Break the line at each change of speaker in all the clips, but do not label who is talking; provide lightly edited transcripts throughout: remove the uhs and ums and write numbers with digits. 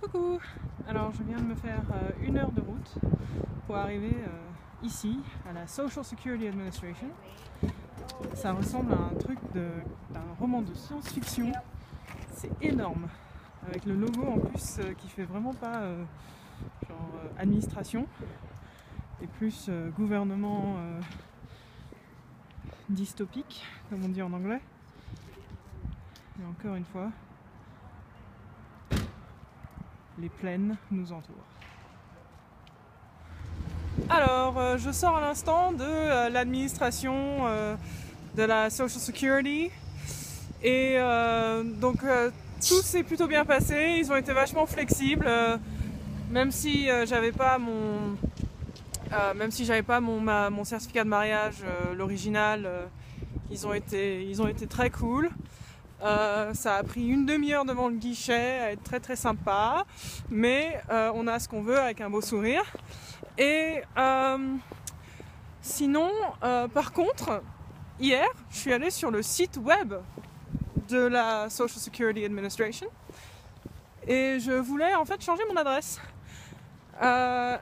Coucou! Alors je viens de me faire 1 heure de route pour arriver ici à la Social Security Administration. Ça ressemble à un truc d'un roman de science-fiction. C'est énorme, avec le logo en plus qui fait vraiment pas administration et plus gouvernement dystopique, comme on dit en anglais. Et encore une fois, les plaines nous entourent. Alors, je sors à l'instant de l'administration de la Social Security et donc tout s'est plutôt bien passé. Ils ont été vachement flexibles, même si j'avais pas mon certificat de mariage l'original. Ils ont été très cool. Ça a pris 1 demi-heure devant le guichet à être très très sympa, mais on a ce qu'on veut avec un beau sourire. Et sinon, par contre, hier, je suis allée sur le site web de la Social Security Administration et je voulais en fait changer mon adresse.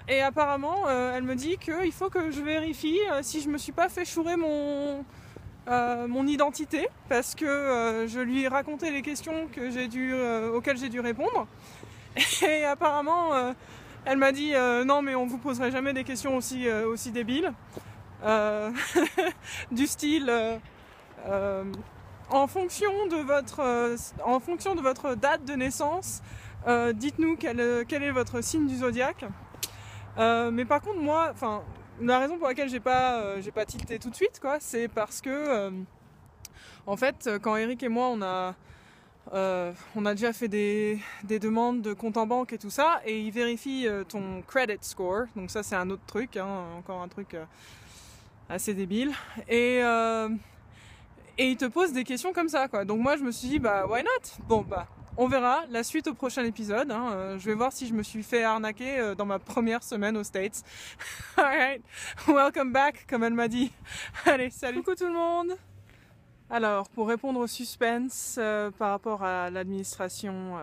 Et apparemment, elle me dit qu'il faut que je vérifie si je me suis pas fait chourer mon identité, parce que je lui ai raconté les questions auxquelles j'ai dû répondre. Et apparemment, elle m'a dit non, mais on vous poserait jamais des questions aussi débiles. Du style en fonction de votre date de naissance, dites-nous quel est votre signe du zodiaque. Mais par contre, moi, la raison pour laquelle j'ai pas tilté tout de suite, quoi, c'est parce que en fait, quand Eric et moi on a déjà fait des demandes de compte en banque et tout ça, et ils vérifient ton credit score. Donc ça, c'est un autre truc, encore un truc assez débile. Et ils te posent des questions comme ça, quoi. Donc moi, je me suis dit, bah why not? Bon, bah on verra la suite au prochain épisode. Je vais voir si je me suis fait arnaquer dans ma première semaine aux States. Alright, welcome back, comme elle m'a dit. Allez, salut. Coucou tout le monde. Alors, pour répondre au suspense par rapport à l'administration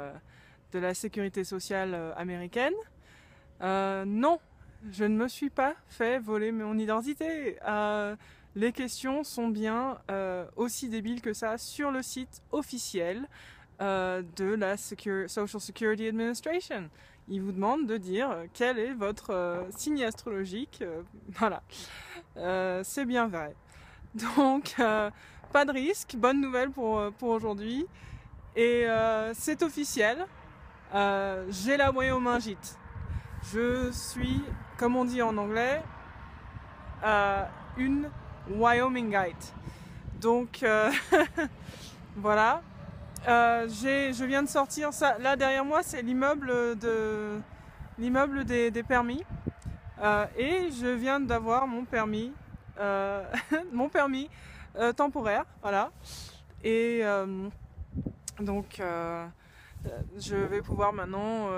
de la sécurité sociale américaine, non, je ne me suis pas fait voler mon identité. Les questions sont bien aussi débiles que ça sur le site officiel de la Social Security Administration. Ils vous demandent de dire quel est votre signe astrologique. Voilà, c'est bien vrai. Donc, pas de risque, bonne nouvelle pour aujourd'hui. Et c'est officiel, j'ai la Wyomingite. Je suis, comme on dit en anglais, une Wyomingite. Donc, voilà. Je viens de sortir ça. Là derrière moi, c'est l'immeuble des permis. Et je viens d'avoir mon permis, temporaire, voilà. Et donc, je vais pouvoir maintenant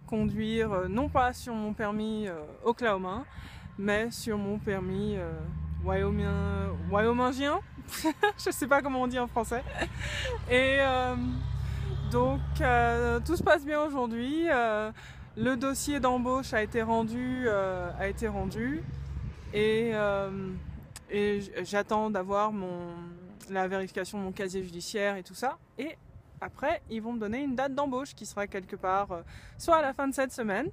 conduire non pas sur mon permis Oklahoma, mais sur mon permis wyomingien. Je sais pas comment on dit en français. Et donc tout se passe bien aujourd'hui. Le dossier d'embauche a été rendu et j'attends d'avoir la vérification de mon casier judiciaire et tout ça. Et après, ils vont me donner une date d'embauche qui sera quelque part soit à la fin de cette semaine,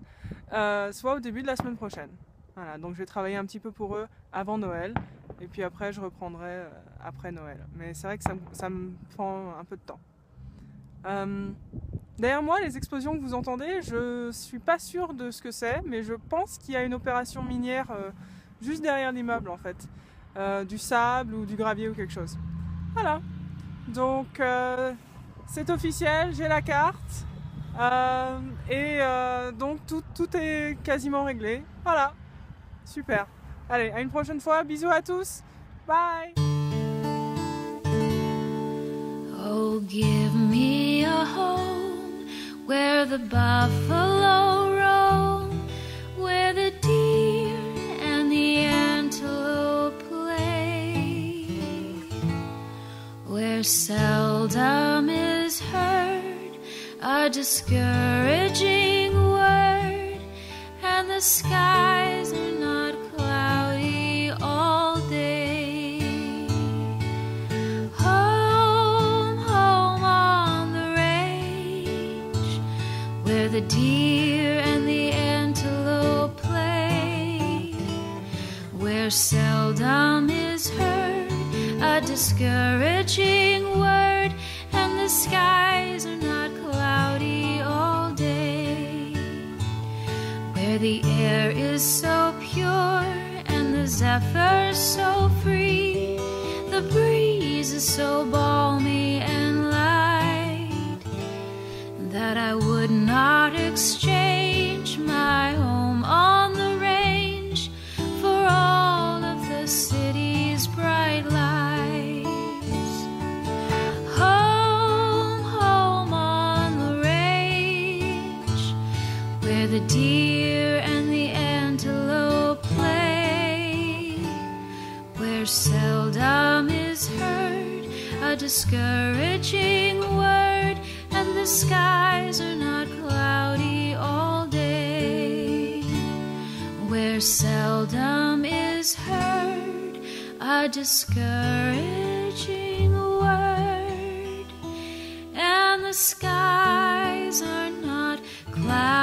soit au début de la semaine prochaine. Voilà, donc je vais travailler un petit peu pour eux avant Noël, et puis après je reprendrai après Noël. Mais c'est vrai que ça me prend un peu de temps. Derrière moi, les explosions que vous entendez, je suis pas sûre de ce que c'est, mais je pense qu'il y a une opération minière juste derrière l'immeuble en fait. Du sable ou du gravier ou quelque chose. Voilà. Donc c'est officiel, j'ai la carte. Donc tout est quasiment réglé. Voilà. Super. Allez, à une prochaine fois. Bisous à tous. Bye.
Oh, give me a home where the buffalo roam, where the deer and the antelope play, where seldom is heard a discouraging word, and the skies are not cloudy all day. Home, home on the range, where the deer and the antelope play, where seldom is heard a discouraging word, and the skies are not cloudy all day, where the air is so pure and the zephyr so free, the breeze is so balmy and light, that I would not exchange my home on the range for all of the city's bright lights. Home, home on the range, where the deer and the antelope play, where seldom is heard a discouraging word, and the skies are not cloudy all day, where seldom is heard a discouraging word, and the skies are not cloudy